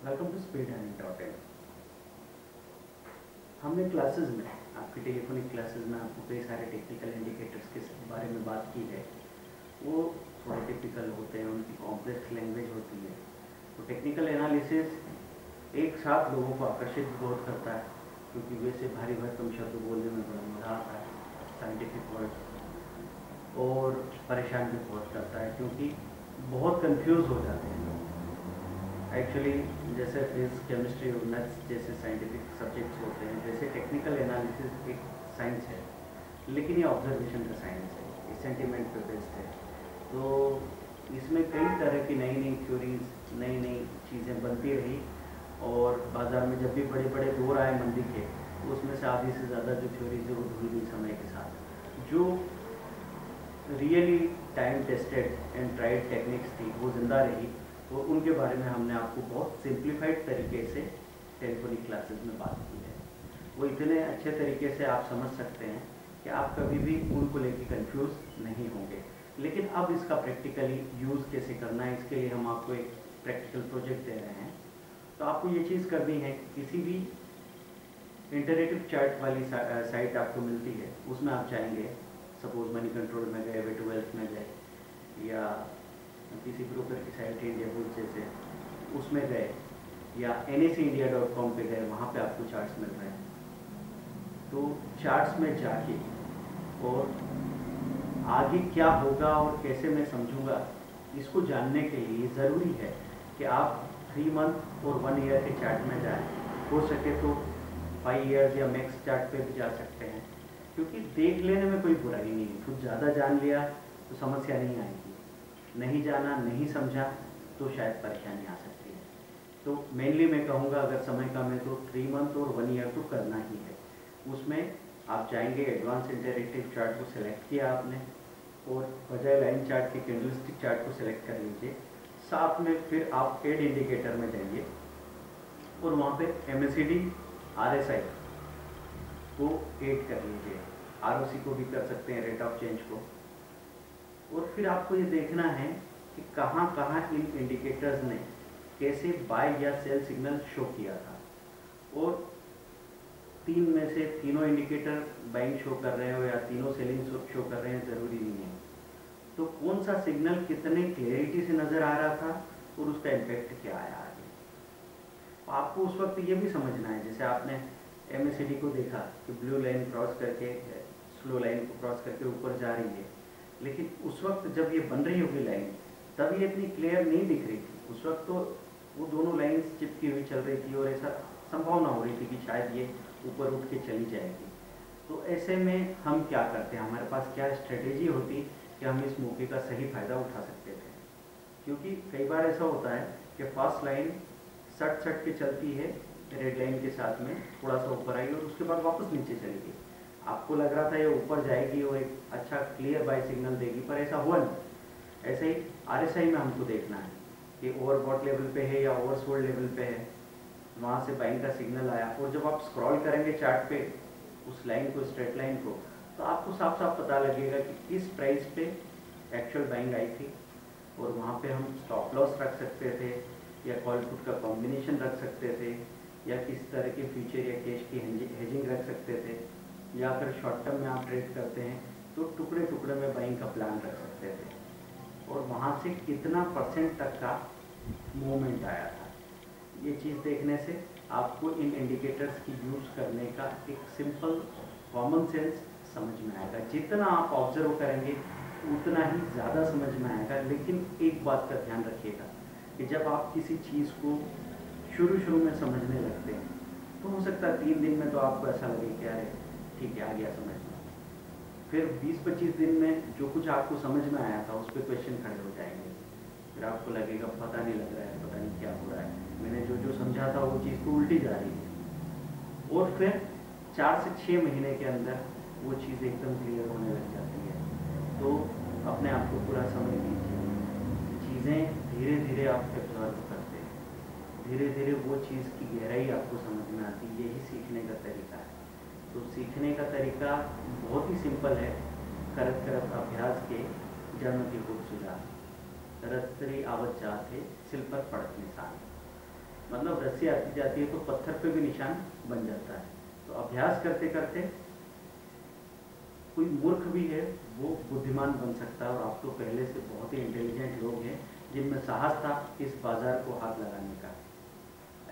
Welcome to speed and entertain. हमने classes में आपकी टेलीफोनिक क्लासेस में आपको कई सारे टेक्निकल इंडिकेटर्स के बारे में बात की है। वो थोड़े टिपिकल होते हैं, उनकी कॉम्प्लेक्स लैंग्वेज होती है। तो टेक्निकल एनालिसिस एक साथ लोगों को आकर्षित बहुत करता है, क्योंकि वैसे भारी भरकम शब्द बोलने में बड़ा मजा आता है, साइंटिफिक वर्ड्स, और परेशान भी बहुत करता है क्योंकि बहुत कंफ्यूज हो जाते हैं लोग। एक्चुअली जैसे फिजिक्स, केमिस्ट्री और मैथ्स जैसे साइंटिफिक सब्जेक्ट्स होते हैं, वैसे टेक्निकल एनालिसिस एक साइंस है, लेकिन ये ऑब्जर्वेशन का साइंस है, ये सेंटिमेंट पे बेस्ड है। तो इसमें कई तरह की नई नई थ्योरीज, नई नई चीज़ें बनती रही, और बाज़ार में जब भी बड़े बड़े दौर आए मंदी के, तो उसमें से आधी से ज़्यादा जो थ्योरीज है वो धुल गई समय के साथ। जो really time tested and tried techniques थी वो जिंदा रही, और उनके बारे में हमने आपको बहुत सिंप्लीफाइड तरीके से टेलीफोनिक क्लासेस में बात की है। वो इतने अच्छे तरीके से आप समझ सकते हैं कि आप कभी भी उनको लेके कंफ्यूज नहीं होंगे। लेकिन अब इसका प्रैक्टिकली यूज़ कैसे करना है, इसके लिए हम आपको एक प्रैक्टिकल प्रोजेक्ट दे रहे हैं। तो आपको ये चीज़ करनी है, किसी भी इंटरेक्टिव चार्ट वाली साइट आपको मिलती है, उसमें आप चाहेंगे, सपोज मनी कंट्रोल में गए, वे टू वेल्थ में गए, या किसी ब्रोकर की साइट है इंडिया बुल्स जैसे, उसमें गए, या nacindia.com पे गए, वहाँ पे आपको चार्ट्स मिल रहे हैं। तो चार्ट्स में जाके और आगे क्या होगा और कैसे मैं समझूंगा, इसको जानने के लिए ज़रूरी है कि आप 3 मंथ और 1 ईयर के चार्ट में जाएं। हो सके तो 5 ईयर्स या मैक्स चार्ट पे भी जा सकते हैं, क्योंकि देख लेने में कोई बुराई नहीं है। कुछ ज़्यादा जान लिया तो समस्या नहीं आएगी, नहीं जाना, नहीं समझा तो शायद परेशानी आ सकती है। तो मेनली मैं कहूँगा, अगर समय कम है तो 3 मंथ और 1 ईयर तो करना ही है। उसमें आप जाएंगे, एडवांस इंटरेक्टिव चार्ट को सिलेक्ट किया आपने, और बजाय लाइन चार्ट के कैंडलस्टिक चार्ट को सिलेक्ट कर लीजिए। साथ में फिर आप एड इंडिकेटर में जाइए, और वहाँ पे MACD RSI को ऐड कर लीजिए, ROC को भी कर सकते हैं, रेट ऑफ चेंज को। और फिर आपको ये देखना है कि कहाँ कहाँ इन इंडिकेटर्स ने कैसे बाय या सेल सिग्नल शो किया था, और 3 में से तीनों इंडिकेटर बाइंग शो कर रहे हो या तीनों सेलिंग शो कर रहे हैं, ज़रूरी नहीं है। तो कौन सा सिग्नल कितने क्लियरिटी से नज़र आ रहा था और उसका इम्पैक्ट क्या आया आगे। आपको उस वक्त ये भी समझना है, जैसे आपने MACD को देखा कि ब्लू लाइन क्रॉस करके, स्लो लाइन को क्रॉस करके ऊपर जा रही है, लेकिन उस वक्त जब ये बन रही होगी लाइन, तब ये इतनी क्लियर नहीं दिख रही थी। उस वक्त तो वो दोनों लाइंस चिपकी हुई चल रही थी, और ऐसा संभावना हो रही थी कि शायद ये ऊपर उठ के चली जाएगी। तो ऐसे में हम क्या करते हैं, हमारे पास क्या स्ट्रेटेजी होती कि हम इस मौके का सही फ़ायदा उठा सकते थे। क्योंकि कई बार ऐसा होता है कि फास्ट लाइन सट के चलती है रेड लाइन के साथ में, थोड़ा सा ऊपर आई और उसके बाद वापस नीचे चली गई। आपको लग रहा था ये ऊपर जाएगी और एक अच्छा क्लियर बाय सिग्नल देगी, पर ऐसा हुआ नहीं। ऐसे ही RSI में हमको देखना है कि ओवरबॉट लेवल पे है या ओवरसोल्ड लेवल पे है, वहाँ से बाइंग का सिग्नल आया। और जब आप स्क्रॉल करेंगे चार्ट पे उस लाइन को, स्ट्रेट लाइन को, तो आपको साफ साफ पता लगेगा कि किस प्राइस पे एक्चुअल बाइंग आई थी, और वहाँ पे हम स्टॉप लॉस रख सकते थे, या कॉल पुट का कॉम्बिनेशन रख सकते थे, या किस तरह के फ्यूचर या कैश की हेजिंग रख सकते थे, या फिर शॉर्ट टर्म में आप ट्रेड करते हैं तो टुकड़े टुकड़े में बाइंग का प्लान रख सकते थे, और वहाँ से कितना % तक का मूवमेंट आया था। ये चीज़ देखने से आपको इन इंडिकेटर्स की यूज़ करने का एक सिंपल कॉमन सेंस समझ में आएगा। जितना आप ऑब्जर्व करेंगे उतना ही ज़्यादा समझ में आएगा। लेकिन एक बात का ध्यान रखिएगा कि जब आप किसी चीज़ को शुरू में समझने लगते हैं, तो हो सकता है 3 दिन में तो आपको ऐसा लगे कि अरे ठीक है, आ गया समझ में। फिर 20-25 दिन में जो कुछ आपको समझ में आया था उस पर क्वेश्चन खड़े हो जाएंगे। फिर आपको लगेगा पता नहीं लग रहा है, पता नहीं क्या हो रहा है, मैंने जो समझा था वो चीज़ तो उल्टी जा रही है। और फिर 4 से 6 महीने के अंदर वो चीज़ एकदम क्लियर होने लग जाती है। तो अपने आप को पूरा समय दीजिए, चीज़ें धीरे धीरे आप एब्जॉर्व करते हैं, धीरे धीरे वो चीज़ की गहराई आपको समझ में आती है। यही सीखने का तरीका है। तो सीखने का तरीका बहुत ही सिंपल है। करत करत अभ्यास के जन्म की खूब सुझाव, रतरी आवत जाते सिल पर पड़त निशान। मतलब रस्सी आती जाती है तो पत्थर पे भी निशान बन जाता है। तो अभ्यास करते करते कोई मूर्ख भी है वो बुद्धिमान बन सकता है, और आप तो पहले से बहुत ही इंटेलिजेंट लोग हैं जिनमें साहस था इस बाजार को हाथ लगाने का,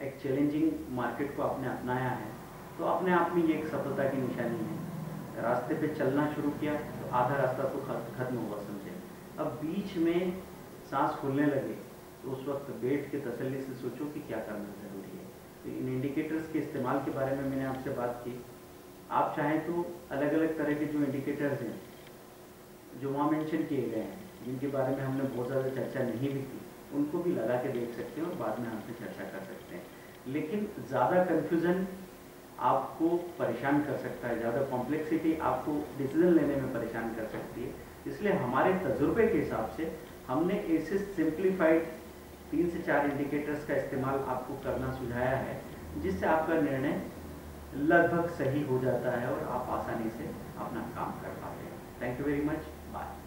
एक चैलेंजिंग मार्केट को आपने अपनाया है, तो अपने आप में ये एक सफलता की निशानी है। रास्ते पे चलना शुरू किया तो आधा रास्ता तो खत्म हुआ समझे। अब बीच में सांस फूलने लगे तो उस वक्त बैठ के तसल्ली से सोचो कि क्या करना ज़रूरी है। तो इन इंडिकेटर्स के इस्तेमाल के बारे में मैंने आपसे बात की। आप चाहें तो अलग अलग तरह के जो इंडिकेटर्स हैं जो वहाँ मेंशन किए गए हैं, जिनके बारे में हमने बहुत ज़्यादा चर्चा नहीं भी की, उनको भी लगा के देख सकते हैं और बाद में हमसे चर्चा कर सकते हैं। लेकिन ज़्यादा कन्फ्यूज़न आपको परेशान कर सकता है, ज़्यादा कॉम्प्लेक्सिटी आपको डिसीजन लेने में परेशान कर सकती है। इसलिए हमारे तजुर्बे के हिसाब से हमने ऐसे सिंप्लीफाइड 3 से 4 इंडिकेटर्स का इस्तेमाल आपको करना सुझाया है, जिससे आपका निर्णय लगभग सही हो जाता है और आप आसानी से अपना काम कर पाते हैं। Thank you very much. Bye.